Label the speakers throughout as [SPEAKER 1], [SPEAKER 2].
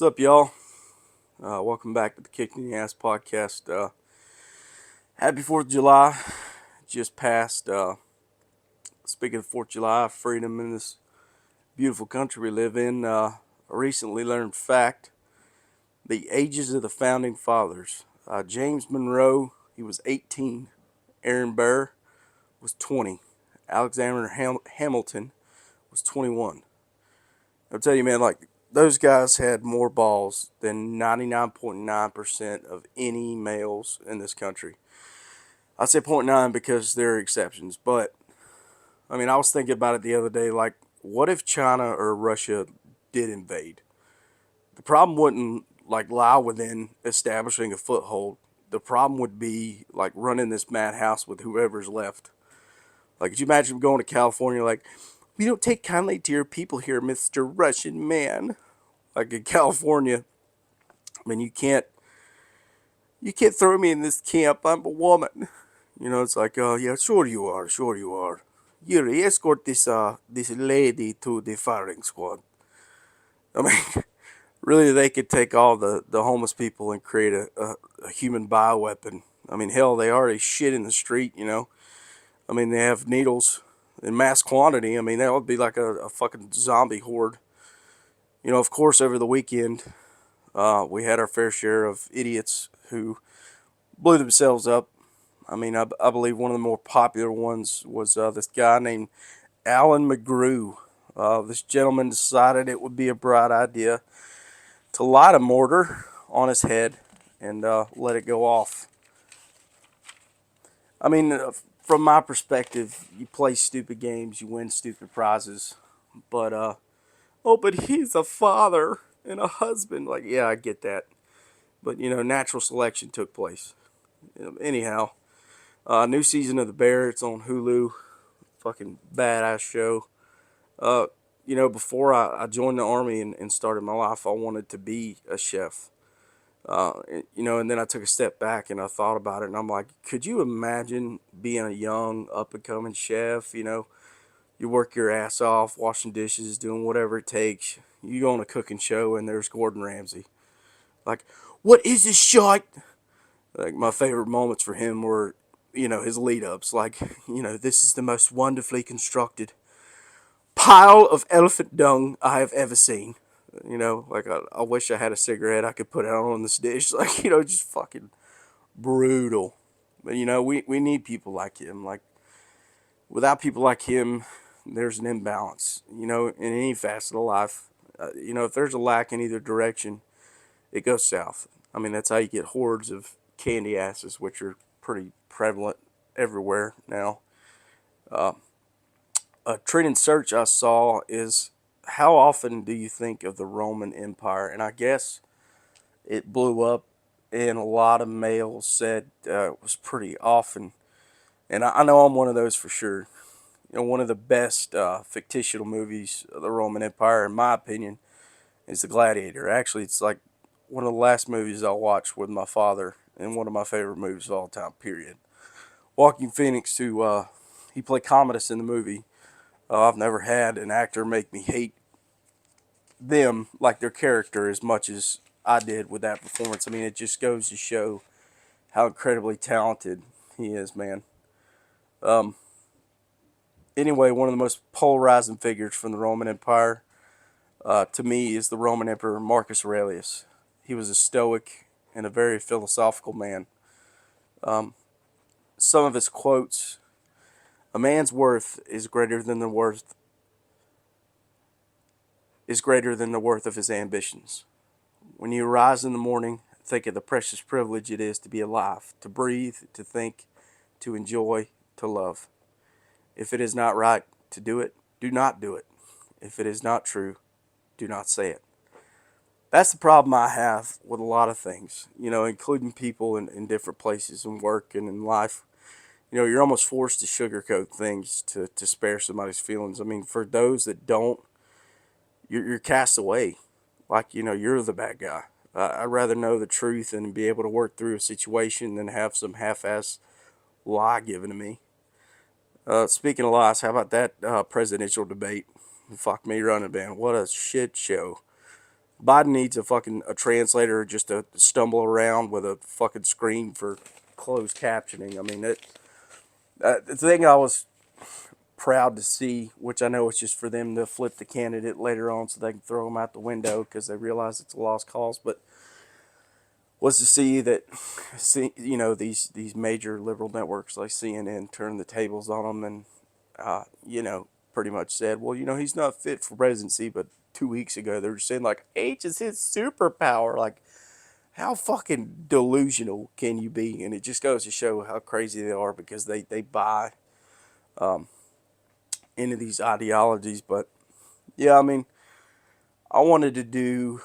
[SPEAKER 1] What's up, y'all? Welcome back to the Kick in the Ass podcast. Happy 4th of July. Just passed. Speaking of 4th of July, freedom in this beautiful country we live in. I recently learned fact the ages of the founding fathers. James Monroe, he was 18. Aaron Burr was 20. Alexander Hamilton was 21. I'll tell you, man, like, those guys had more balls than 99.9% of any males in this country. I say point 0.9 because there are exceptions, but I mean, I was thinking about it the other day. Like, what if China or Russia did invade? The problem wouldn't like lie within establishing a foothold. The problem would be like running this madhouse with whoever's left. Like, could you imagine going to California? Like, we don't take kindly to your people here, Mister Russian man. Like in California, I mean, you can't throw me in this camp. I'm a woman. It's like, oh yeah, sure you are, sure you are. You escort this lady to the firing squad. I mean, really, they could take all the homeless people and create a human bioweapon. I mean, hell, they already shit in the street. I mean, they have needles in mass quantity. I mean, that would be like a fucking zombie horde. Of course, over the weekend, we had our fair share of idiots who blew themselves up. I mean, I believe one of the more popular ones was this guy named Alan McGrew. This gentleman decided it would be a bright idea to light a mortar on his head and let it go off. I mean, from my perspective, you play stupid games, you win stupid prizes. But, oh, but he's a father and a husband. Like, yeah, I get that. But, natural selection took place. Anyhow, new season of The Bear. It's on Hulu. Fucking badass show. Uh, before I joined the army and started my life, I wanted to be a chef. And then I took a step back and I thought about it, and I'm like, could you imagine being a young up and coming chef? You work your ass off, washing dishes, doing whatever it takes. You go on a cooking show, and there's Gordon Ramsay. Like, what is this shot? Like, my favorite moments for him were, his lead ups. Like, this is the most wonderfully constructed pile of elephant dung I have ever seen. Like, I wish I had a cigarette I could put out on this dish. Like, just fucking brutal. But, we need people like him. Like, without people like him, there's an imbalance, in any facet of life. If there's a lack in either direction, it goes south. I mean, that's how you get hordes of candy asses, which are pretty prevalent everywhere now. A trending search I saw is how often do you think of the Roman Empire? And I guess it blew up, and a lot of males said it was pretty often. And I know I'm one of those for sure. One of the best fictional movies of the Roman Empire, in my opinion, is The Gladiator. Actually, it's like one of the last movies I watched with my father, and one of my favorite movies of all time, period. Joaquin Phoenix, who he played Commodus in the movie. I've never had an actor make me hate them like their character as much as I did with that performance. I mean, it just goes to show how incredibly talented he is, man. Um, anyway, one of the most polarizing figures from the Roman Empire, to me, is the Roman Emperor Marcus Aurelius. He was a stoic and a very philosophical man. Some of his quotes: "A man's worth is greater than the worth of his ambitions. When you arise in the morning, think of the precious privilege it is to be alive, to breathe, to think, to enjoy, to love. If it is not right to do it, do not do it. If it is not true, do not say it." That's the problem I have with a lot of things, including people in different places in work and in life. You're almost forced to sugarcoat things to spare somebody's feelings. I mean, for those that don't, you're cast away. Like, you're the bad guy. I'd rather know the truth and be able to work through a situation than have some half-ass lie given to me. Speaking of lies, how about that presidential debate? Fuck me running, man. What a shit show. Biden needs a fucking a translator just to stumble around with a fucking screen for closed captioning. I mean, the thing I was proud to see, which I know it's just for them to flip the candidate later on so they can throw him out the window because they realize it's a lost cause, but was to see that, you know, these major liberal networks like CNN turn the tables on him and, you know, pretty much said, well, you know, he's not fit for presidency, but 2 weeks ago they were saying like H is his superpower. Like, how fucking delusional can you be? And it just goes to show how crazy they are because they buy into these ideologies. But yeah, I mean, I wanted to do,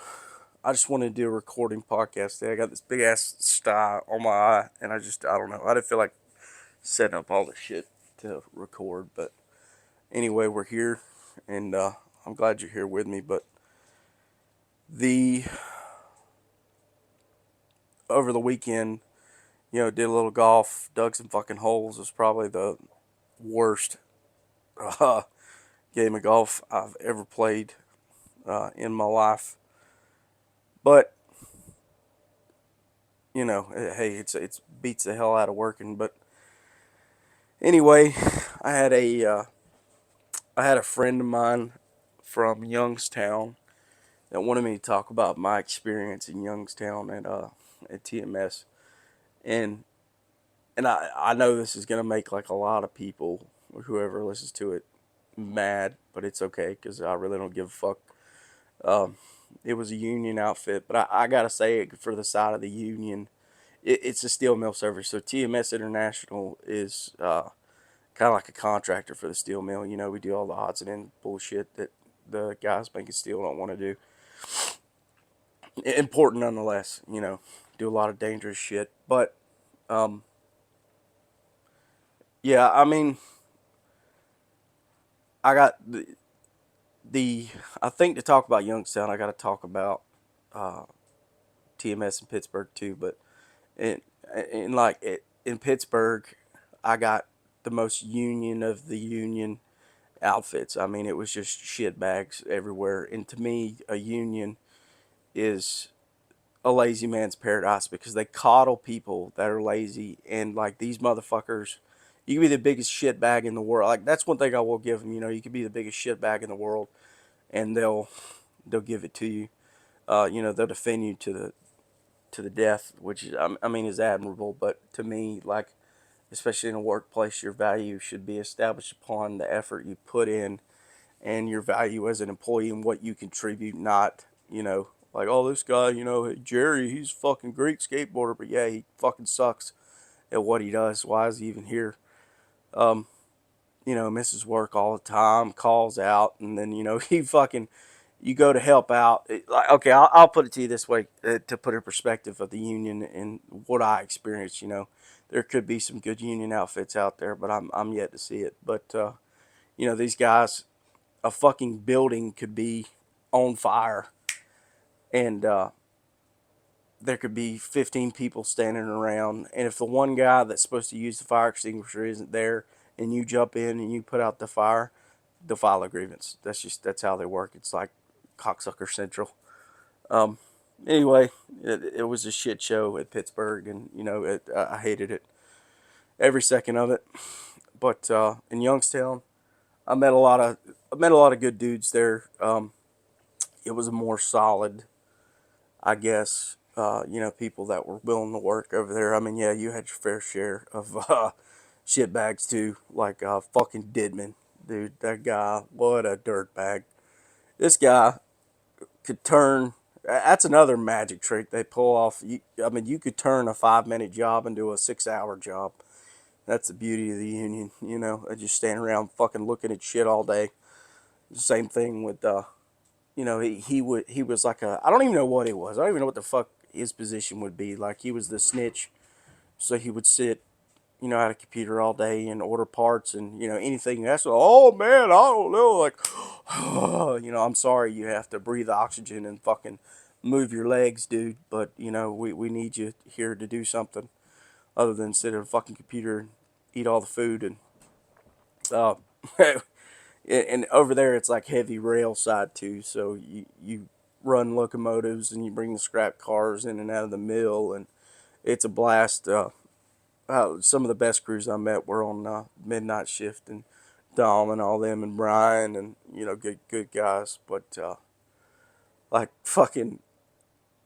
[SPEAKER 1] I just wanted to do a recording podcast today. I got this big ass sty on my eye, and I don't know. I didn't feel like setting up all this shit to record. But anyway, we're here, and I'm glad you're here with me. But the, over the weekend, you know, did a little golf, dug some fucking holes. It was probably the worst uh, game of golf I've ever played in my life. But you know, hey, it's beats the hell out of working. But anyway, I had a uh, I had a friend of mine from Youngstown that wanted me to talk about my experience in Youngstown at TMS, and I know this is gonna make like a lot of people or whoever listens to it mad, but it's okay because I really don't give a fuck. Um, it was a union outfit, but I gotta say it for the side of the union. It's a steel mill service, so TMS International is kind of like a contractor for the steel mill. You know, we do all the odds and ends bullshit that the guys making steel don't want to do. Important nonetheless, you know, do a lot of dangerous shit. But um, yeah, I mean, I got the I think to talk about Youngstown, I got to talk about uh, TMS in Pittsburgh too. But in in like in Pittsburgh, I got the most union of the union outfits. I mean, it was just shit bags everywhere. And to me, a union is a lazy man's paradise because they coddle people that are lazy. And like these motherfuckers, you can be the biggest shit bag in the world. Like that's one thing I will give them. You know, you can be the biggest shit bag in the world, and they'll give it to you. You know, they'll defend you to the death, which is, I mean is admirable. But to me, like especially in a workplace, your value should be established upon the effort you put in and your value as an employee and what you contribute, not, you know, like, oh, this guy, you know, hey, Jerry, he's a fucking Greek skateboarder, but yeah, he fucking sucks at what he does. Why is he even here? Um, you know, misses work all the time, calls out, and then, you know, he fucking, you go to help out. Like, okay, I'll put it to you this way to put a perspective of the union and what I experienced, you know. There could be some good union outfits out there, but I'm yet to see it. But, you know, these guys, a fucking building could be on fire and there could be 15 people standing around, and if the one guy that's supposed to use the fire extinguisher isn't there and you jump in and you put out the fire, they'll file a grievance. That's how they work. It's like cocksucker central. um anyway, it was a shit show at Pittsburgh, and you know I hated it every second of it. But in Youngstown, I met a lot of good dudes there. It was a more solid, I guess, you know, people that were willing to work over there. I mean, yeah, you had your fair share of shit bags too, like fucking Didman, dude. That guy, what a dirtbag. This guy could turn. That's another magic trick they pull off. I mean, you could turn a 5 minute job into a 6 hour job. That's the beauty of the union, you know. They just stand around fucking looking at shit all day. Same thing with you know, he was like a, I don't even know what he was. I don't even know what the fuck his position would be. Like he was the snitch, so he would sit, you know, at a computer all day and order parts and you know anything. That's oh man, I don't know. Like, you know, I'm sorry you have to breathe oxygen and fucking move your legs, dude. But you know, we need you here to do something other than sit at a fucking computer and eat all the food and uh, and over there it's like heavy rail side too, so you run locomotives and you bring the scrap cars in and out of the mill, and it's a blast. Some of the best crews I met were on midnight shift, and Dom and all them and Brian and good guys. But like fucking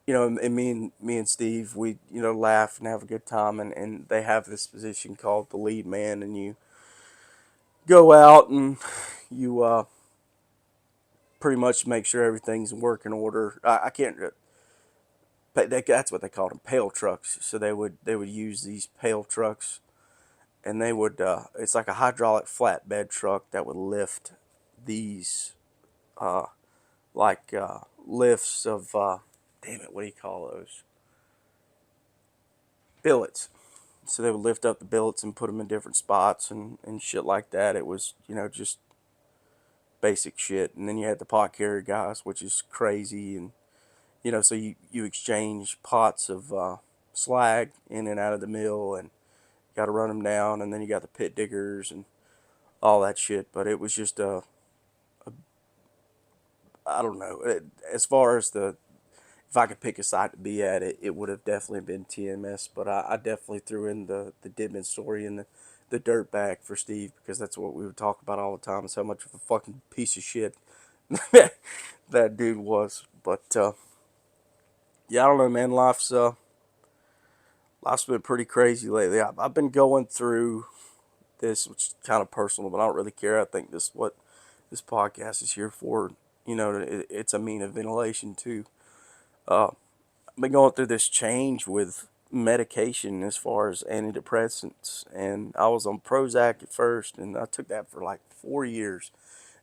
[SPEAKER 1] and me and Steve, we laugh and have a good time, and they have this position called the lead man, and you go out and you pretty much make sure everything's in working order. I can't. That's what they called them, pail trucks. So they would use these pail trucks, and they would it's like a hydraulic flatbed truck that would lift these uh, lifts of damn it, what do you call those, billets. So they would lift up the billets and put them in different spots and shit like that. It was just basic shit. And then you had the pot carrier guys, which is crazy. And so you exchange pots of slag in and out of the mill, and you got to run them down. And then you got the pit diggers and all that shit. But it was just I don't know. As far as if I could pick a site to be at, it would have definitely been TMS. But I definitely threw in the Dibman story and the dirt bag for Steve, because that's what we would talk about all the time, is how much of a fucking piece of shit that dude was. But yeah, I don't know, man. Life's been pretty crazy lately. I've been going through this, which is kind of personal, but I don't really care. I think this is what this podcast is here for. It's a mean of ventilation too. I've been going through this change with medication as far as antidepressants, and I was on Prozac at first, and I took that for like 4 years.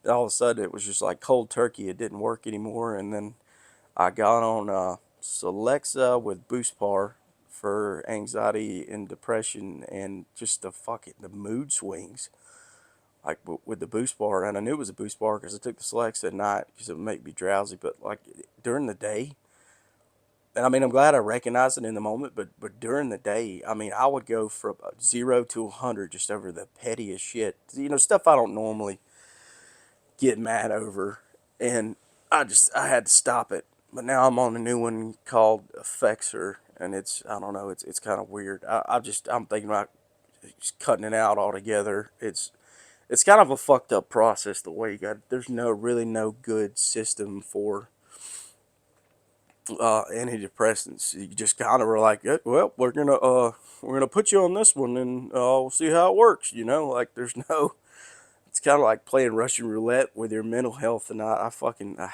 [SPEAKER 1] And all of a sudden, it was just like cold turkey. It didn't work anymore, and then I got on Celexa with Buspar for anxiety and depression, and just the mood swings, like with the Buspar. And I knew it was a Buspar because I took the Celexa at night because it would make me drowsy, but like during the day, and I mean, I'm glad I recognized it in the moment, but during the day, I mean, I would go from 0 to 100 just over the pettiest shit. Stuff I don't normally get mad over, and I had to stop it. But now I'm on a new one called Effexor, and I don't know, it's kind of weird. I'm thinking about just cutting it out altogether. It's kind of a fucked up process the way there's no good system for antidepressants. You just kind of were like, well, we're gonna put you on this one, and we'll see how it works. Like there's no. It's kind of like playing Russian roulette with your mental health, and I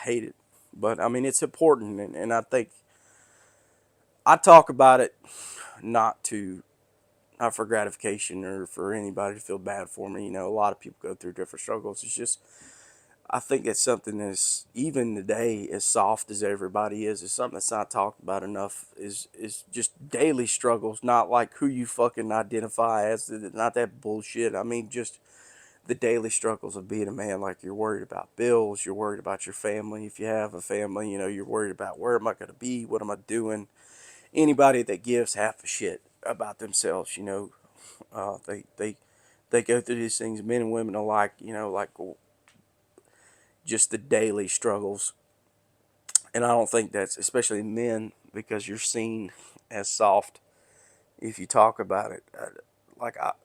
[SPEAKER 1] hate it. But I mean, it's important, and I think I talk about it not to not for gratification or for anybody to feel bad for me. A lot of people go through different struggles. It's just I think it's something that's, even today, as soft as everybody is something that's not talked about enough. Is just daily struggles, not like who you fucking identify as, not that bullshit. I mean, just the daily struggles of being a man. Like, you're worried about bills, you're worried about your family. If you have a family, you're worried about, where am I going to be? What am I doing? Anybody that gives half a shit about themselves, they go through these things, men and women alike, like just the daily struggles. And I don't think that's, especially men, because you're seen as soft if you talk about it.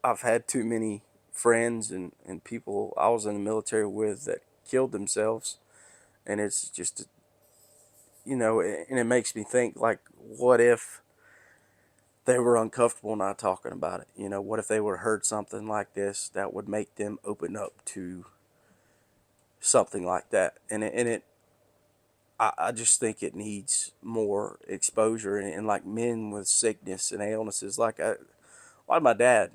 [SPEAKER 1] I've had too many friends and people I was in the military with that killed themselves. And it's just, and it makes me think, like, what if they were uncomfortable not talking about it? What if they would have heard something like this that would make them open up to something like that? I just think it needs more exposure, and like men with sickness and illnesses, like my dad,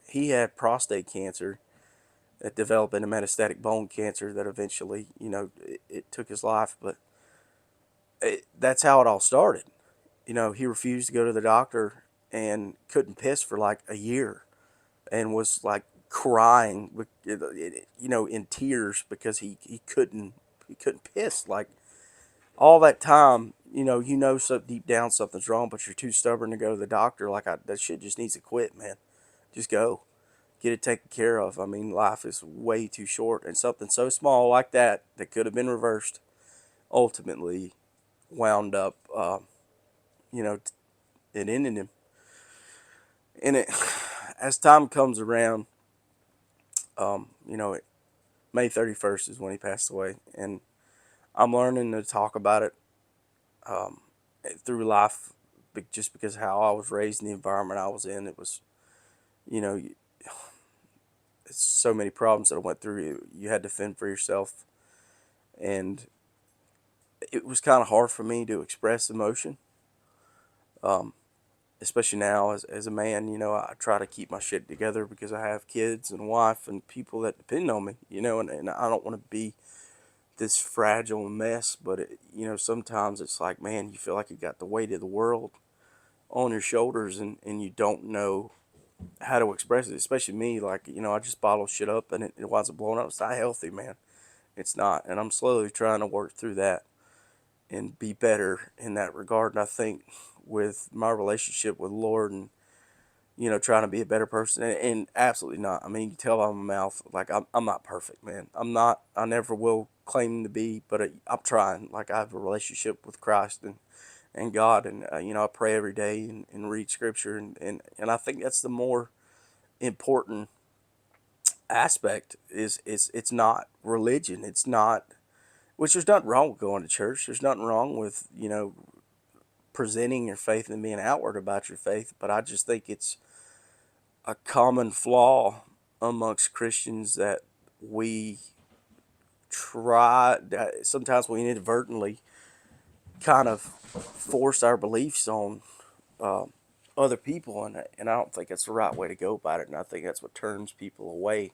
[SPEAKER 1] he had prostate cancer that developed into metastatic bone cancer that eventually, it took his life. But that's how it all started. He refused to go to the doctor and couldn't piss for like a year, and was like crying, in tears, because he couldn't piss. Like, all that time, so deep down something's wrong, but you're too stubborn to go to the doctor. Like, that shit just needs to quit, man. Just go. Get it taken care of. I mean, life is way too short, and something so small like that could have been reversed ultimately wound up, you know, it ended him. And it, as time comes around, you know, May 31st is when he passed away, and I'm learning to talk about it um, through life, just because how I was raised in the environment I was in. It was, you know, it's so many problems that I went through. You had to fend for yourself, and it was kind of hard for me to express emotion, um, especially now as a man. You know, I try to keep my shit together because I have kids and a wife and people that depend on me. You know, and I don't want to be this fragile mess. But you know, sometimes it's like, man, you feel like you got the weight of the world on your shoulders, and you don't know how to express it. Especially me, like, you know, I just bottle shit up and it winds up blowing up. It's not healthy, man. It's not, and I'm slowly trying to work through that and be better in that regard. And I think with my relationship with the Lord and, you know, trying to be a better person, and absolutely not. I mean, you can tell by my mouth, like, I'm not perfect, man. I'm not. I never will claim to be, but I'm trying. Like, I have a relationship with Christ and God, and you know, I pray every day and read Scripture, and I think that's the more important aspect. It's not religion. It's not, which there's nothing wrong with going to church. There's nothing wrong with, you know, presenting your faith and being outward about your faith. But I just think it's a common flaw amongst Christians that we try, that sometimes we inadvertently kind of force our beliefs on um, other people, and I don't think that's the right way to go about it. And I think that's what turns people away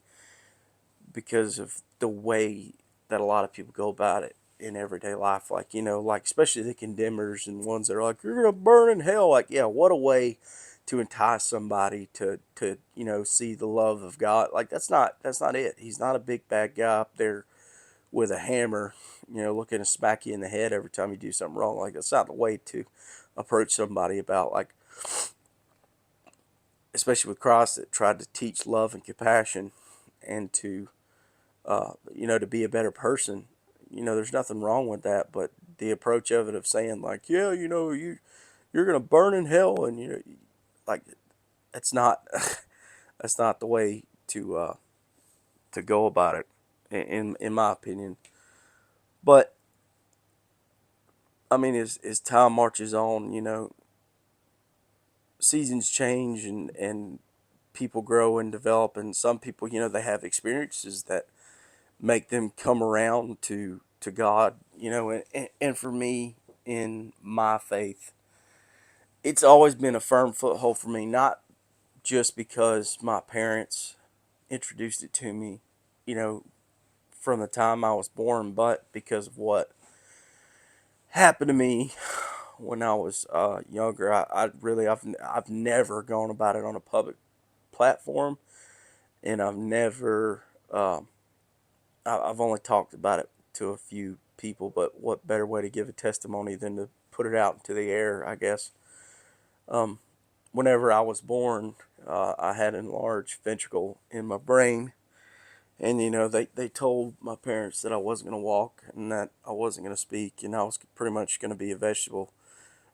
[SPEAKER 1] because of the way that a lot of people go about it in everyday life. Like, you know, like especially the condemners and ones that are like, you're gonna burn in hell. Like, yeah, what a way to entice somebody to you know, see the love of God. Like, that's not it. He's not a big bad guy up there with a hammer, you know, looking to smack you in the head every time you do something wrong. Like, that's not the way to approach somebody about, like, especially with Christ that tried to teach love and compassion and to you know, to be a better person. You know, there's nothing wrong with that, but the approach of it of saying like, yeah, you know, you're gonna burn in hell, and you know, like, that's not that's not the way to go about it, in my opinion. But I mean, as time marches on, you know, seasons change and people grow and develop, and some people, you know, they have experiences that make them come around to God, you know, and for me in my faith, it's always been a firm foothold for me, not just because my parents introduced it to me, you know, from the time I was born, but because of what happened to me when I was younger. I've never gone about it on a public platform, and I've never I've only talked about it to a few people, but what better way to give a testimony than to put it out into the air, I guess. Um, Whenever I was born, I had an enlarged ventricle in my brain. And, you know, they told my parents that I wasn't going to walk and that I wasn't going to speak, and I was pretty much going to be a vegetable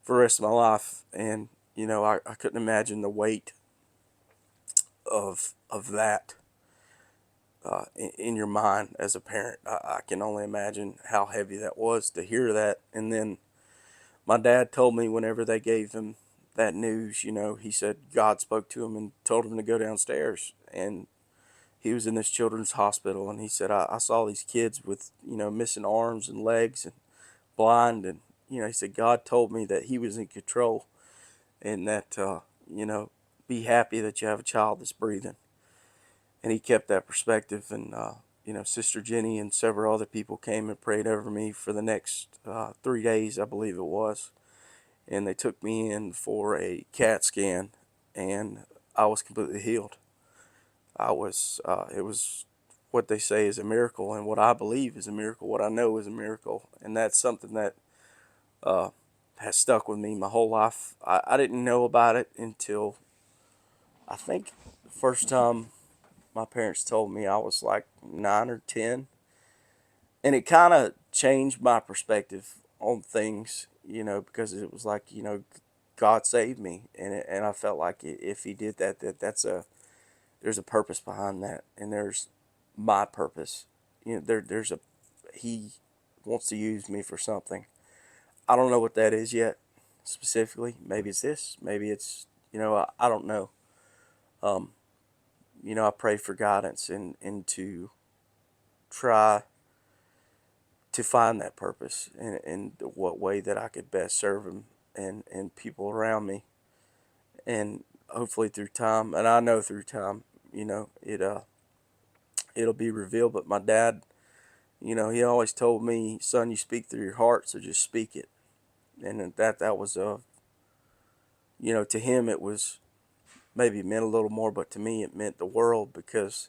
[SPEAKER 1] for the rest of my life. And, you know, I couldn't imagine the weight of that in your mind as a parent. I can only imagine how heavy that was to hear that. And then my dad told me whenever they gave him that news, you know, he said God spoke to him and told him to go downstairs. And he was in this children's hospital, and he said, I saw these kids with, you know, missing arms and legs and blind. And, you know, he said, God told me that he was in control, and that, you know, be happy that you have a child that's breathing. And he kept that perspective. And you know, Sister Jenny and several other people came and prayed over me for the next 3 days, I believe it was. And they took me in for a CAT scan, and I was completely healed. It was what they say is a miracle, and what I believe is a miracle, what I know is a miracle. And that's something that uh, has stuck with me my whole life. I didn't know about it until I think the first time my parents told me I was like 9 or 10. And it kind of changed my perspective on things, because it was like, God saved me, and I felt like if He did that, there's a purpose behind that, and there's my purpose. There's a He wants to use me for something. I don't know what that is yet, specifically. Maybe it's this. Maybe it's I don't know. Um, I pray for guidance and to try to find that purpose and what way that I could best serve Him and people around me, and hopefully through time, and I know through time, it'll be revealed. But my dad, he always told me, son, you speak through your heart, so just speak it. And that was to him it was maybe meant a little more, but to me it meant the world, because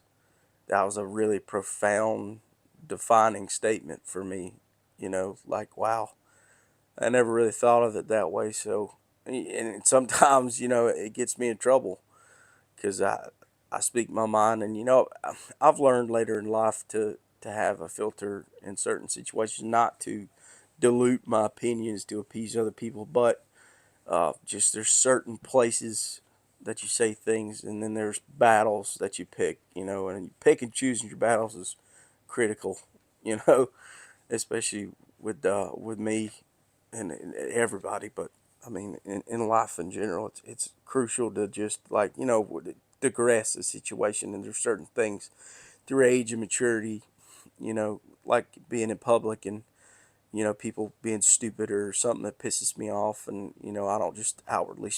[SPEAKER 1] that was a really profound, defining statement for me. Like, wow, I never really thought of it that way. So, and sometimes, it gets me in trouble because I speak my mind, and I've learned later in life to have a filter in certain situations, not to dilute my opinions to appease other people, but just there's certain places that you say things, and then there's battles that you pick, and you pick and choosing your battles is critical, you know, especially with me and everybody. But I mean, in life in general, it's crucial to just like digress the situation, and there's certain things through age and maturity, like being in public and people being stupid or something that pisses me off, and I don't just outwardly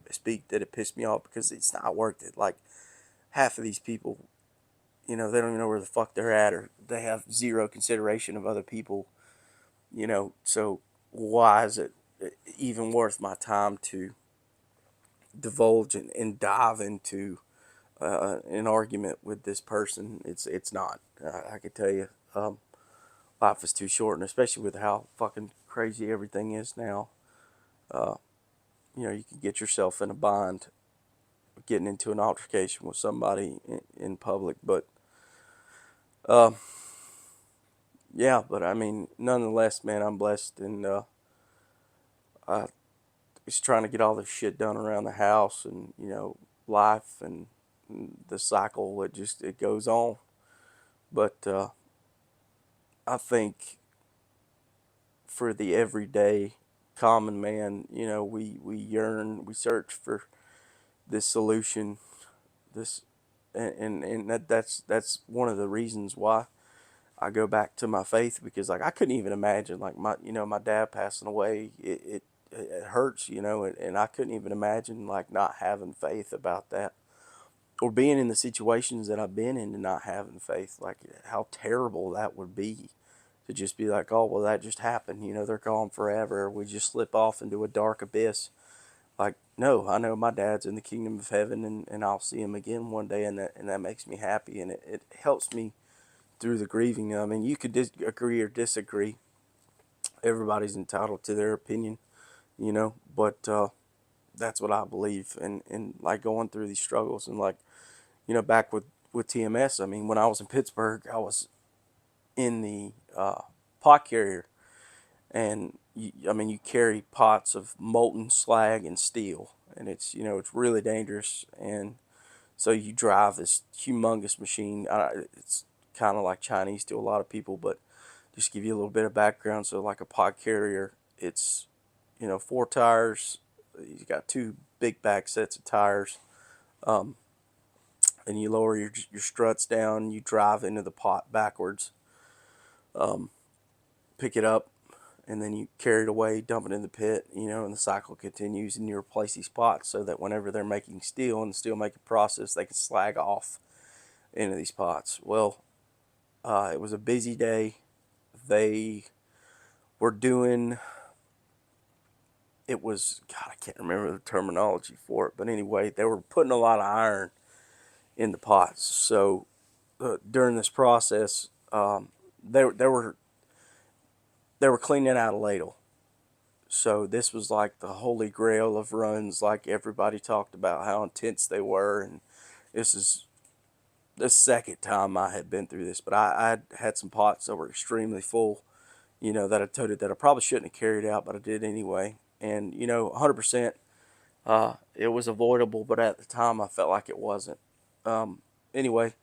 [SPEAKER 1] speak that it pissed me off, because it's not worth it. Like, half of these people, they don't even know where the fuck they're at, or they have zero consideration of other people, so why is it even worth my time to divulge and dive into an argument with this person? It's not. I can tell you, life is too short, and especially with how fucking crazy everything is now. Uh, you can get yourself in a bind getting into an altercation with somebody in public. But uh, yeah, but I mean, nonetheless, man, I'm blessed, and I just trying to get all this shit done around the house, and life and the cycle. It goes on. But I think for the everyday common man, we yearn, we search for this solution, this, and that's one of the reasons why I go back to my faith, because like I couldn't even imagine, like, my dad passing away. It hurts, and I couldn't even imagine like not having faith about that, or being in the situations that I've been in and not having faith. Like, how terrible that would be, to just be like, oh well, that just happened. They're gone forever. We just slip off into a dark abyss. Like, no, I know my dad's in the kingdom of heaven, and I'll see him again one day, and that makes me happy, and it helps me through the grieving. I mean, you could agree or disagree. Everybody's entitled to their opinion, but that's what I believe. And like going through these struggles, and like, back with TMS, I mean, when I was in Pittsburgh, I was in the pot carrier, and I mean, you carry pots of molten slag and steel, and it's really dangerous. And so you drive this humongous machine. It's kind of like Chinese to a lot of people, but just give you a little bit of background. So, like a pod carrier, it's four tires. You got two big back sets of tires, um, and you lower your struts down. You drive into the pot backwards, um, pick it up, and then you carry it away, dump it in the pit. And the cycle continues, and you replace these pots so that whenever they're making steel in the steel making process, they can slag off into these pots. Well, it was a busy day. They were doing, it was, God, I can't remember the terminology for it, but anyway, they were putting a lot of iron in the pots. So during this process, they were cleaning out a ladle. So this was like the holy grail of runs. Like, everybody talked about how intense they were, and this is the second time I had been through this. But I had some pots that were extremely full, that I toted that I probably shouldn't have carried out, but I did anyway. And 100%, it was avoidable, but at the time I felt like it wasn't. Anyway,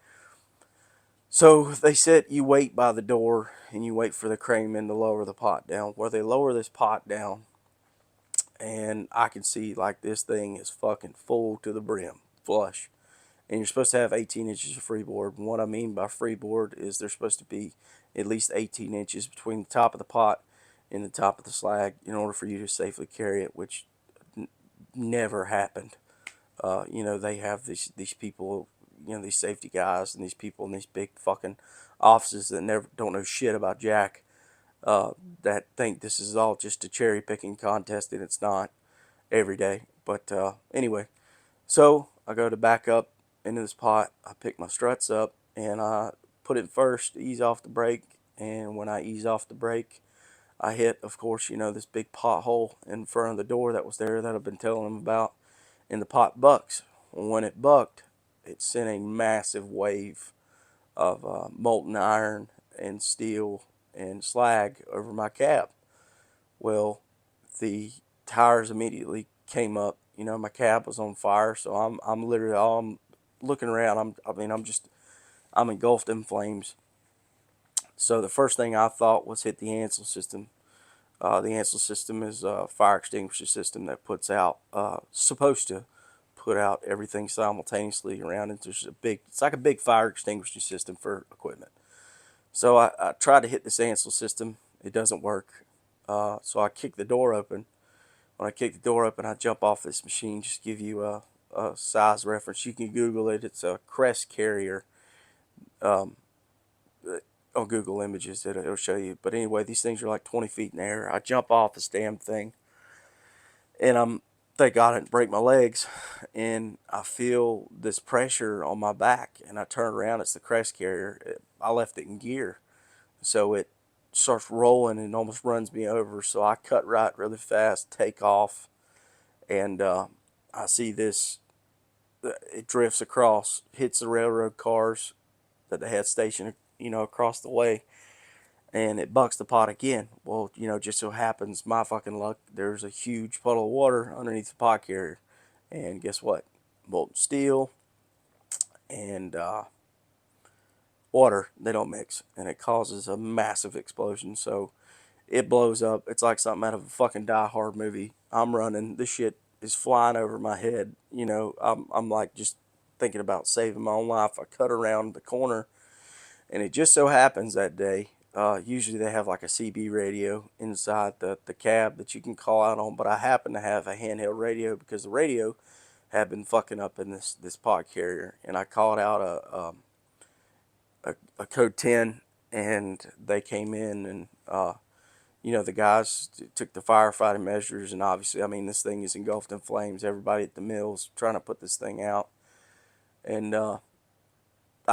[SPEAKER 1] so they said you wait by the door and you wait for the crane to lower the pot down. Where they lower this pot down, and I can see like this thing is fucking full to the brim, flush. And you're supposed to have 18 inches of freeboard. And what I mean by freeboard is there's supposed to be at least 18 inches between the top of the pot and the top of the slag in order for you to safely carry it, which never happened. They have these people, these safety guys and these people in these big fucking offices that never don't know shit about jack. That think this is all just a cherry picking contest, and it's not every day. But anyway, so I go to back up into this pot. I pick my struts up and I put it first, ease off the brake. And when I ease off the brake, I hit, of course, this big pothole in front of the door that was there that I've been telling them about. And the pot bucks. When it bucked, it sent a massive wave of molten iron and steel and slag over my cab. Well, the tires immediately came up. My cab was on fire, so I'm literally all I'm looking around. I'm engulfed in flames. So the first thing I thought was hit the Ansel system. The Ansel system is a fire extinguisher system that puts out, supposed to put out everything simultaneously around it. It's like a big fire extinguishing system for equipment. So I tried to hit this Ansel system. It doesn't work. So I kick the door open. When I kick the door open, I jump off this machine. Just to give you a size reference. You can Google it. It's a Crest Carrier. Um, on Google Images, it'll show you. But anyway, these things are like 20 feet in the air. I jump off this damn thing, and thank God I didn't break my legs, and I feel this pressure on my back, and I turn around. It's the Crest Carrier. I left it in gear, so it starts rolling and almost runs me over. So I cut right really fast, take off, and I see this. It drifts across, hits the railroad cars that they had stationed, across the way, and it bucks the pot again. Well, just so happens, my fucking luck, there's a huge puddle of water underneath the pot carrier, and guess what? Molten steel and water, they don't mix, and it causes a massive explosion. So it blows up. It's like something out of a fucking Die Hard movie. I'm running. This shit is flying over my head. I'm like just thinking about saving my own life. I cut around the corner, and it just so happens that day, usually they have like a CB radio inside the cab that you can call out on, but I happen to have a handheld radio because the radio had been fucking up in this pod carrier, and I called out a code 10, and they came in, and the guys took the firefighting measures, and obviously, I mean, this thing is engulfed in flames. Everybody at the mill's trying to put this thing out, and I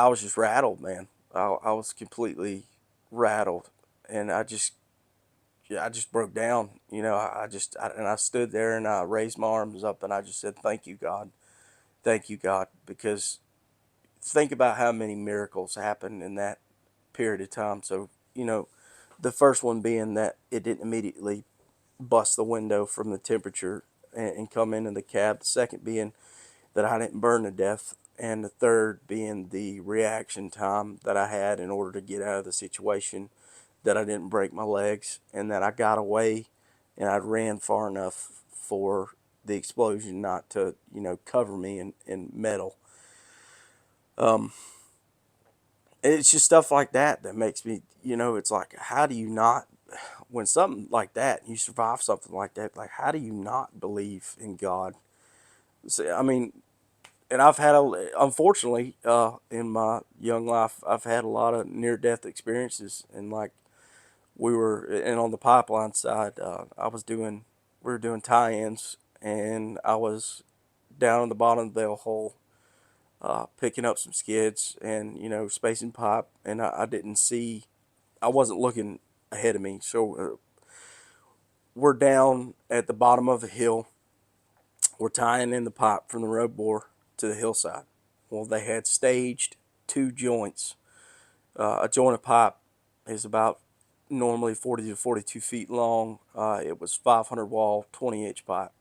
[SPEAKER 1] was just rattled, man. I was completely rattled, and I just broke down. And I stood there and I raised my arms up and I just said, thank you, God, because think about how many miracles happened in that period of time. So the first one being that it didn't immediately bust the window from the temperature and come into the cab. The second being that I didn't burn to death. And the third being the reaction time that I had in order to get out of the situation, that I didn't break my legs, and that I got away and I ran far enough for the explosion not to, cover me in metal. Um, it's just stuff like that makes me, it's like, how do you not, when something like that, you survive something like that, like, how do you not believe in God? So, I mean, and unfortunately, in my young life, I've had a lot of near-death experiences, and like and on the pipeline side, we were doing tie-ins, and I was down in the bottom of the bell hole, picking up some skids and spacing pipe, and I wasn't looking ahead of me, so we're down at the bottom of the hill. We're tying in the pipe from the road bore to the hillside. Well, they had staged two joints. A joint of pipe is about normally 40 to 42 feet long. It was 500 wall, 20-inch pipe.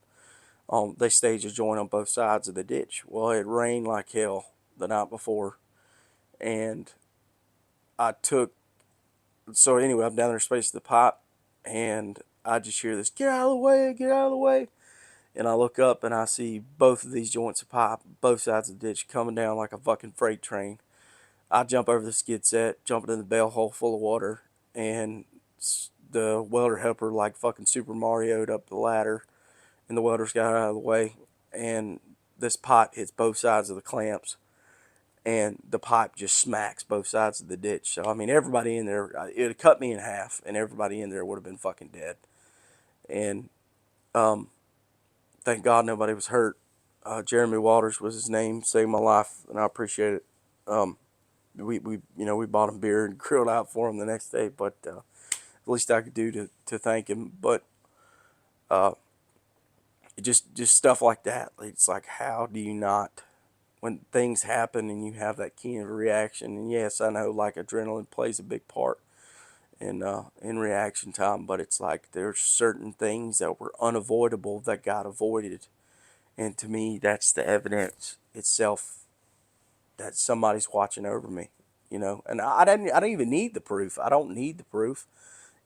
[SPEAKER 1] They staged a joint on both sides of the ditch. Well, it rained like hell the night before, and I took. So anyway, I'm down there spacing the pipe, and I just hear this, "Get out of the way! Get out of the way!" And I look up and I see both of these joints of pipe, both sides of the ditch, coming down like a fucking freight train. I jump over the skid set, jumping in the bell hole full of water, and the welder helper like fucking Super Mario'd up the ladder, and the welders got out of the way, and this pipe hits both sides of the clamps, and the pipe just smacks both sides of the ditch. So I mean, everybody in there, it'd cut me in half, and everybody in there would have been fucking dead. And thank God nobody was hurt. Jeremy Waters was his name, saved my life, and I appreciate it. Um, we bought him beer and grilled out for him the next day, but at least I could do to thank him. But just stuff like that. It's like, how do you not, when things happen and you have that keen of a reaction? And yes, I know like adrenaline plays a big part in reaction time, but it's like there's certain things that were unavoidable that got avoided, and to me, that's the evidence itself that somebody's watching over me. And I didn't even need the proof. I don't need the proof.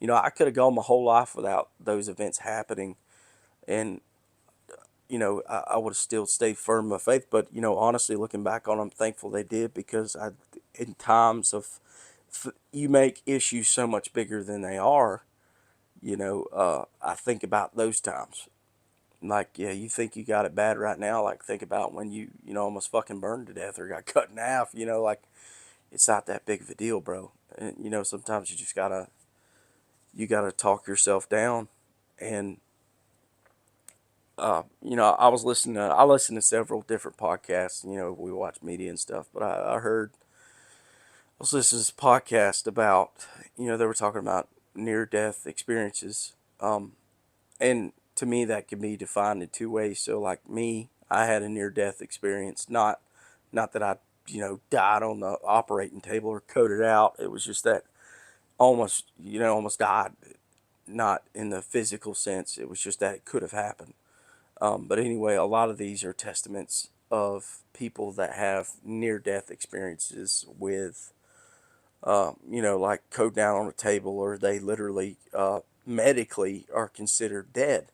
[SPEAKER 1] I could have gone my whole life without those events happening, and I would have still stayed firm in my faith. But honestly, looking back on them, I'm thankful they did, because in times of, you make issues so much bigger than they are. I think about those times. Like, yeah, you think you got it bad right now. Like, think about when you almost fucking burned to death or got cut in half. Like, it's not that big of a deal, bro. And sometimes you gotta talk yourself down. And I listen to several different podcasts. We watch media and stuff, but I was listening to this podcast about, they were talking about near death experiences. And to me, that can be defined in two ways. So, like me, I had a near death experience. Not that I, died on the operating table or coded out. It was just that almost died. Not in the physical sense. It was just that it could have happened. But anyway, a lot of these are testaments of people that have near death experiences with, like code down on a table, or they literally medically are considered dead.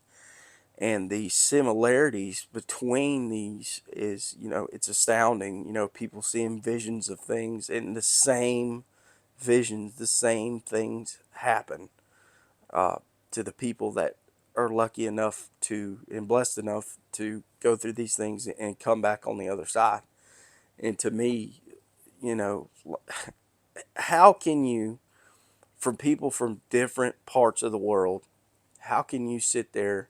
[SPEAKER 1] And the similarities between these is, it's astounding. People seeing visions of things, and the same visions, the same things happen to the people that are lucky enough to and blessed enough to go through these things and come back on the other side. And to me, you know, how can you, from people from different parts of the world, how can you sit there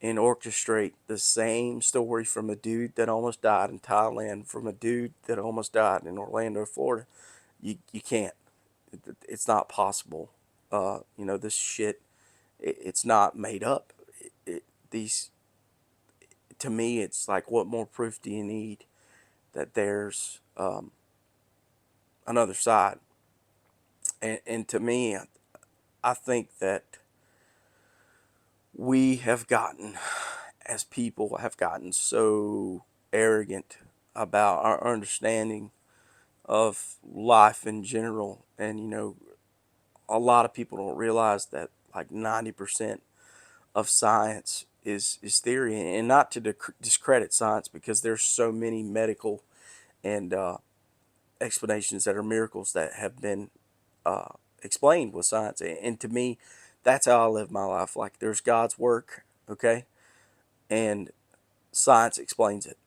[SPEAKER 1] and orchestrate the same story from a dude that almost died in Thailand, from a dude that almost died in Orlando, Florida? You can't. It's not possible. This shit, it's not made up. These, to me, it's like, what more proof do you need that there's another side? And to me, I think that we have gotten, as people, have gotten so arrogant about our understanding of life in general. And, a lot of people don't realize that like 90% of science is theory. And not to discredit science, because there's so many medical and explanations that are miracles that have been explained with science. And to me, that's how I live my life. Like, there's God's work, okay, and science explains it.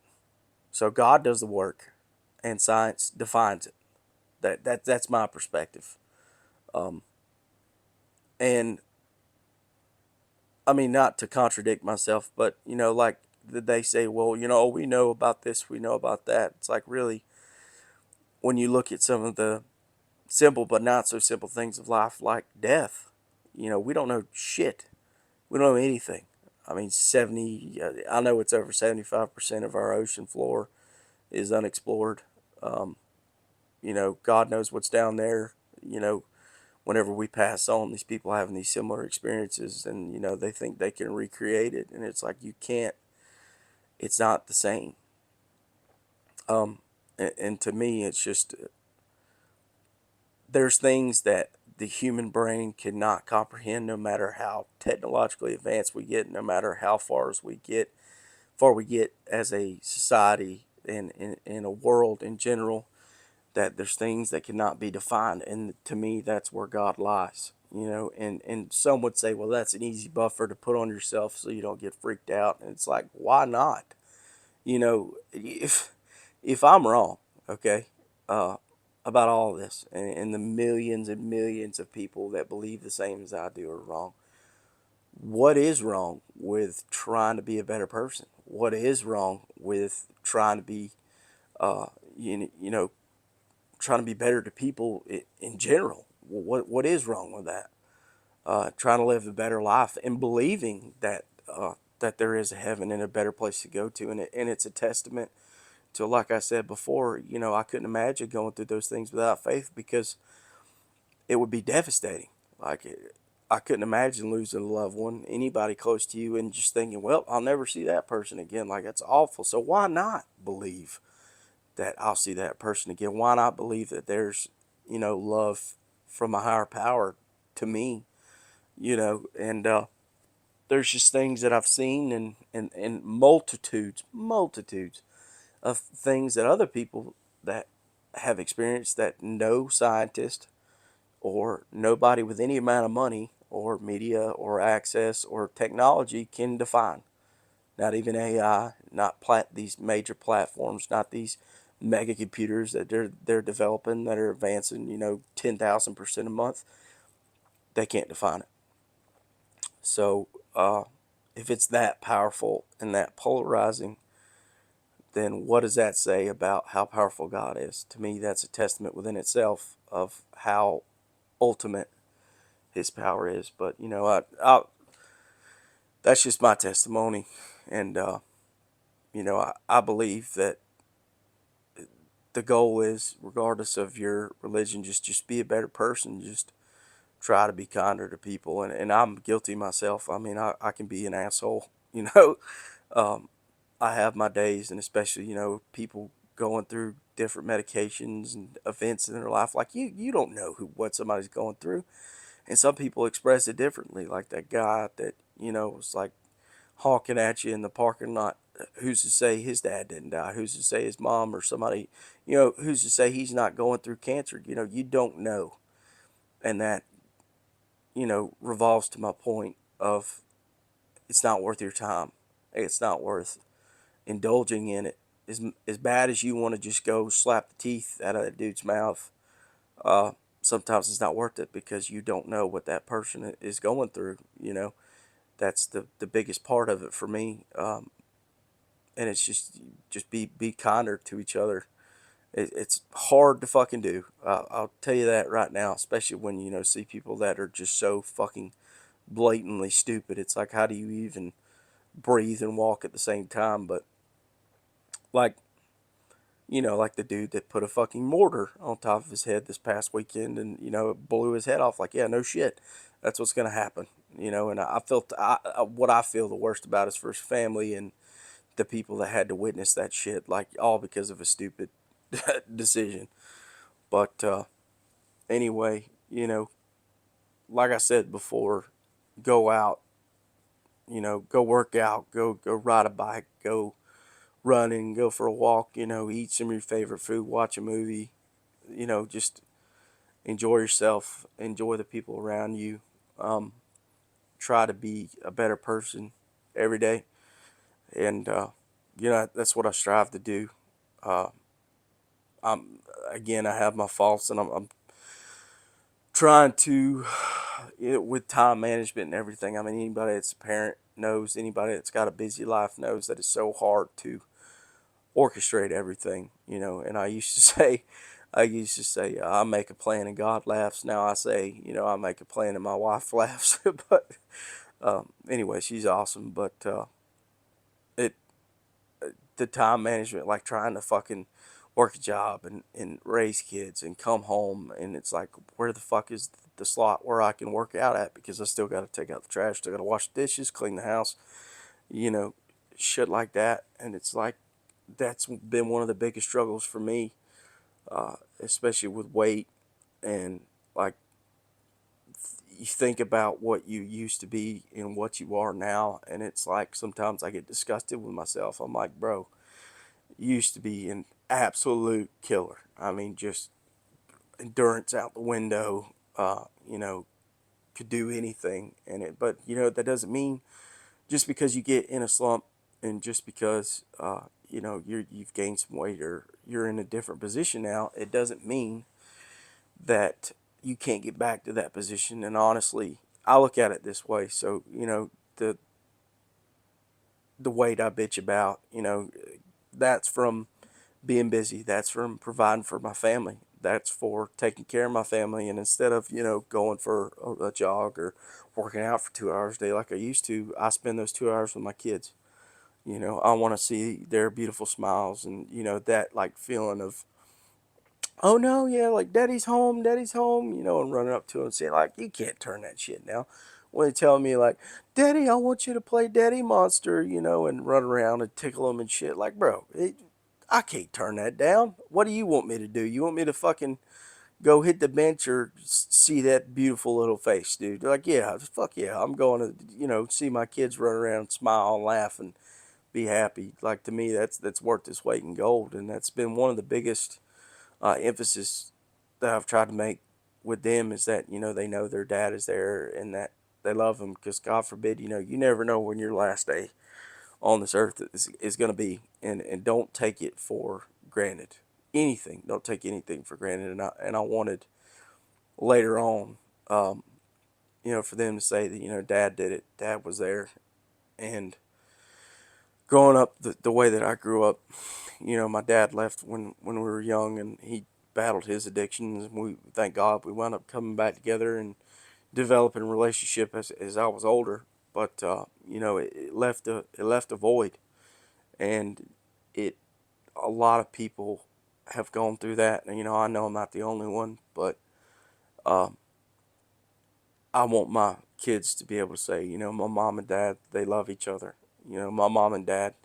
[SPEAKER 1] So God does the work, and science defines it. That's my perspective. And I mean, not to contradict myself, but like they say, well, we know about this, we know about that. It's like, really, when you look at some of the simple but not so simple things of life, like death, we don't know shit. We don't know anything. I mean, I know it's over 75% of our ocean floor is unexplored. God knows what's down there. whenever we pass on, these people having these similar experiences, and they think they can recreate it, and it's like you can't. It's not the same. And to me, it's just there's things that the human brain cannot comprehend, no matter how technologically advanced we get, no matter how far we get as a society and in a world in general. That there's things that cannot be defined, and to me, that's where God lies. And some would say, well, that's an easy buffer to put on yourself so you don't get freaked out. And it's like, why not? If I'm wrong, okay, uh, about all this, and the millions and millions of people that believe the same as I do are wrong, what is wrong with trying to be a better person? What is wrong with trying to be, uh, you know, trying to be better to people in general? What is wrong with that? Trying to live a better life and believing that there is a heaven and a better place to go to, and it's a testament to, like I said before, I couldn't imagine going through those things without faith, because it would be devastating. I couldn't imagine losing a loved one, anybody close to you, and just thinking, well, I'll never see that person again. Like, that's awful. So why not believe that I'll see that person again? Why not believe that there's, love from a higher power to me? And there's just things that I've seen, and multitudes of things that other people that have experienced, that no scientist or nobody with any amount of money or media or access or technology can define. Not even AI, not these major platforms, not these mega computers that they're developing that are advancing, 10,000% a month. They can't define it. So if it's that powerful and that polarizing, then what does that say about how powerful God is? To me, that's a testament within itself of how ultimate His power is. But that's just my testimony, and I believe that the goal is, regardless of your religion, just be a better person. Just try to be kinder to people, and I'm guilty myself. I mean, I can be an asshole. Um, I have my days, and especially people going through different medications and events in their life. Like, you don't know what somebody's going through, and some people express it differently. Like that guy that was like honking at you in the parking lot. Who's to say his dad didn't die? Who's to say his mom or somebody? Who's to say he's not going through cancer? You don't know, and that revolves to my point of, it's not worth your time. It's not worth indulging in it. As bad as you want to just go slap the teeth out of that dude's mouth, uh, sometimes it's not worth it, because you don't know what that person is going through. That's the biggest part of it for me. And it's just be kinder to each other. It's hard to fucking do. I'll tell you that right now, especially when see people that are just so fucking blatantly stupid. It's like, how do you even breathe and walk at the same time? But like, like the dude that put a fucking mortar on top of his head this past weekend, and it blew his head off. Like, yeah, no shit, that's what's gonna happen. And what I feel the worst about is for his family and the people that had to witness that shit, like, all because of a stupid decision. But anyway, like I said before, go out, go work out, go ride a bike, go running, go for a walk, eat some of your favorite food, watch a movie, just enjoy yourself, enjoy the people around you. Um, Try to be a better person every day, and that's what I strive to do. Uh, I'm Again, I have my faults, and I'm trying to, with time management and everything. I mean, anybody that's a parent knows, anybody that's got a busy life knows that it's so hard to orchestrate everything. And I used to say, I make a plan and God laughs. Now I say, I make a plan and my wife laughs. But anyway, she's awesome. But it the time management, like trying to fucking work a job and raise kids and come home and it's like, where the fuck is the slot where I can work out at? Because I still got to take out the trash, still got to wash the dishes, clean the house, you know, shit like that. And it's like, that's been one of the biggest struggles for me, especially with weight and like, you think about what you used to be and what you are now, and it's like sometimes I get disgusted with myself. I'm like, bro, you used to be an absolute killer. I mean, just endurance out the window. You know, could do anything in it, but you know that doesn't mean just because you get in a slump and just because you know you've gained some weight or you're in a different position now, it doesn't mean that you can't get back to that position. And honestly, I look at it this way. So, you know, the weight I bitch about, you know, that's from being busy. That's from providing for my family. That's for taking care of my family. And instead of, you know, going for a jog or working out for 2 hours a day like I used to, I spend those 2 hours with my kids. You know, I want to see their beautiful smiles and, you know, that like feeling of, oh no, yeah, like daddy's home, you know, and running up to him and saying, like, you can't turn that shit now. When they tell me, like, daddy, I want you to play Daddy Monster, you know, and run around and tickle him and shit, like, bro, I can't turn that down. What do you want me to do? You want me to fucking go hit the bench or see that beautiful little face, dude? Like, yeah, fuck yeah, I'm going to, you know, see my kids run around, smile, and laugh, and be happy. Like, to me, that's worth its weight in gold, and that's been one of the biggest emphasis that I've tried to make with them is that, you know, they know their dad is there and that they love them, because God forbid, you know, you never know when your last day on this earth is going to be, and don't take it for granted. Anything, don't take anything for granted. And I wanted later on, um, you know, for them to say that, you know, dad did it, dad was there. And growing up the way that I grew up, you know, my dad left when we were young, and he battled his addictions. And we, thank God, we wound up coming back together and developing a relationship as I was older. But you know, it left a void, and it a lot of people have gone through that. And you know, I know I'm not the only one, but um, I want my kids to be able to say, you know, my mom and dad, they love each other. You know, my mom and dad,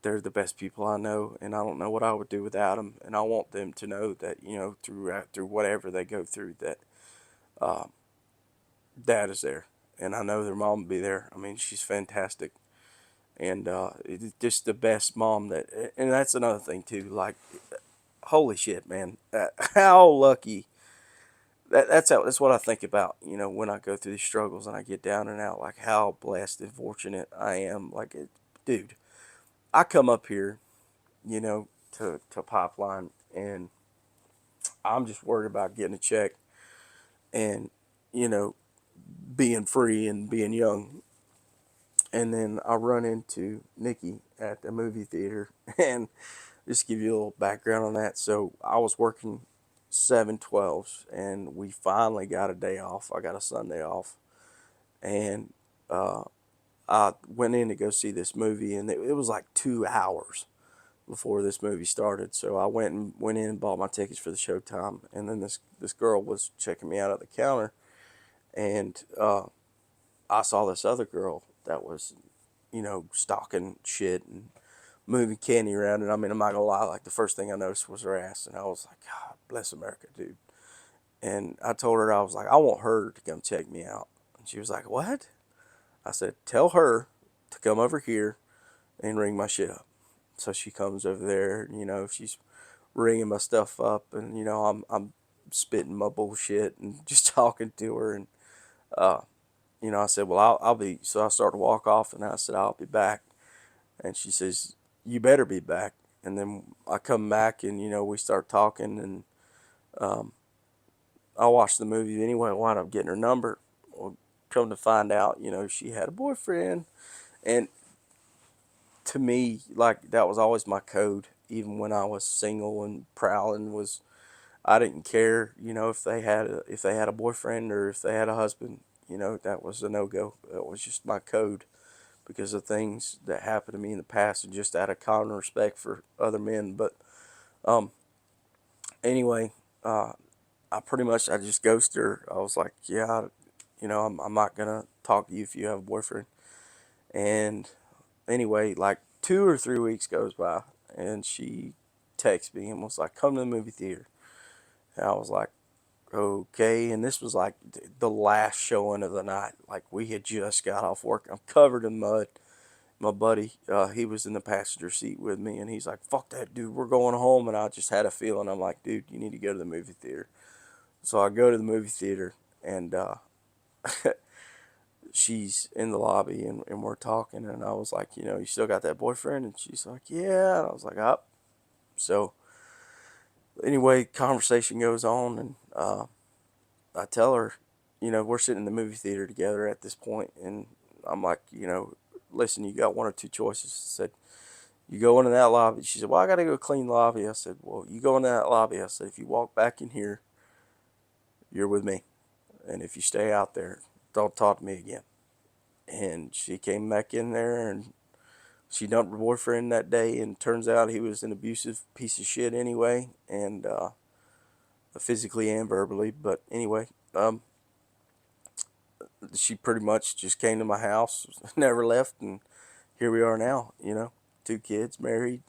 [SPEAKER 1] they're the best people I know, and I don't know what I would do without them. And I want them to know that, you know, through whatever they go through, that uh, dad is there, and I know their mom will be there. I mean, she's fantastic, and it's just the best mom that. And that's another thing too. Like, holy shit, man, how lucky. That's what I think about. You know, when I go through these struggles and I get down and out, like how blessed and fortunate I am. Like, dude, I come up here, you know, to Pipeline, and I'm just worried about getting a check and, you know, being free and being young. And then I run into Nikki at the movie theater, and just give you a little background on that. So I was working 7/12s, and we finally got a day off. I got a Sunday off, and uh, I went in to go see this movie, and it was like 2 hours before this movie started. So I went in and bought my tickets for the showtime, and then this girl was checking me out at the counter, and I saw this other girl that was, you know, stalking shit and moving candy around. And I mean, I'm not gonna lie, like the first thing I noticed was her ass, and I was like, God bless America, dude. And I told her, I was like, I want her to come check me out. And she was like, what? I said, tell her to come over here and ring my shit up. So she comes over there, you know, she's ringing my stuff up, and you know, I'm spitting my bullshit and just talking to her. And uh, you know, I said, well, I'll be. So I started to walk off, and I said, I'll be back. And she says, you better be back. And then I come back, and you know, we start talking, and um, I watched the movie anyway. I wound up getting her number. Well, come to find out, you know, she had a boyfriend. And to me, like, that was always my code. Even when I was single and prowling, was I didn't care, you know, if they had a boyfriend or if they had a husband. You know, that was a no go. That was just my code, because of things that happened to me in the past, and just out of common respect for other men. But Um, anyway, I pretty much I just ghosted her. I was like, yeah, I'm not gonna talk to you if you have a boyfriend. And anyway, like 2 or 3 weeks goes by, and she texts me and was like, "Come to the movie theater." And I was like, "Okay." And this was like the last showing of the night. Like we had just got off work. I'm covered in mud. My buddy, he was in the passenger seat with me, and he's like, "Fuck that, dude. We're going home." And I just had a feeling. I'm like, "Dude, you need to go to the movie theater." So I go to the movie theater, and she's in the lobby, and we're talking, and I was like, "You still got that boyfriend?" And she's like, "Yeah." And I was like, "Up." So anyway, conversation goes on, and I tell her, we're sitting in the movie theater together at this point, and I'm like, listen, you got one or two choices. I said, you go into that lobby. She said, well, I got to go clean the lobby. I said, well, you go into that lobby. I said, if you walk back in here, you're with me. And if you stay out there, don't talk to me again. And she came back in there, and she dumped her boyfriend that day, and turns out he was an abusive piece of shit anyway, and physically and verbally. But anyway, she pretty much just came to my house, never left, and here we are now. 2 kids, married,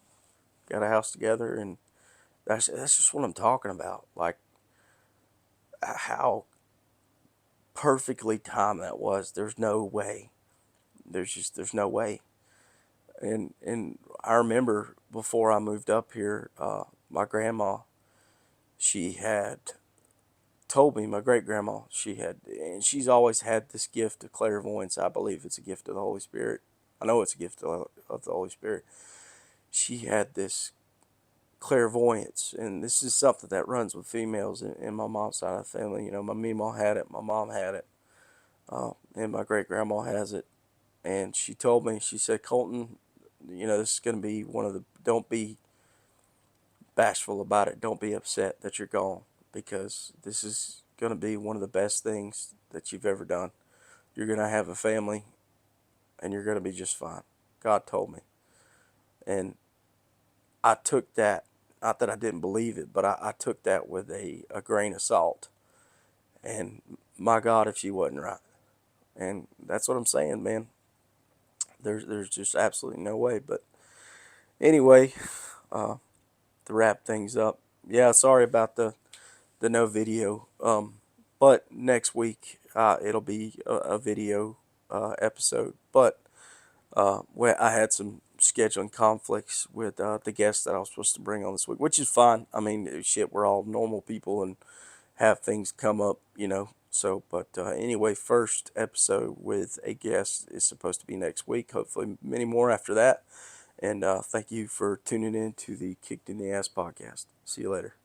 [SPEAKER 1] got a house together, and that's just what I'm talking about. Like how perfectly timed that was. There's no way. There's no way. And I remember before I moved up here, my grandma, she had told me, my great grandma, and she's always had this gift of clairvoyance. I believe it's a gift of the Holy Spirit. I know it's a gift of the Holy Spirit. She had this clairvoyance, and this is something that runs with females in my mom's side of the family. My meemaw had it, my mom had it, and my great grandma has it. And she told me, she said, Colton, this is going to be one of the, don't be bashful about it. Don't be upset that you're gone, because this is going to be one of the best things that you've ever done. You're going to have a family, and you're going to be just fine. God told me. And I took that, not that I didn't believe it, but I took that with a grain of salt. And my God, if she wasn't right. And that's what I'm saying, man. There's just absolutely no way. But anyway, to wrap things up, yeah, sorry about the no video. But next week it'll be a video episode. But I had some scheduling conflicts with the guests that I was supposed to bring on this week, which is fine. I mean, shit, we're all normal people and have things come up. So, but anyway, first episode with a guest is supposed to be next week. Hopefully, many more after that. And thank you for tuning in to the Kicked in the Ass podcast. See you later.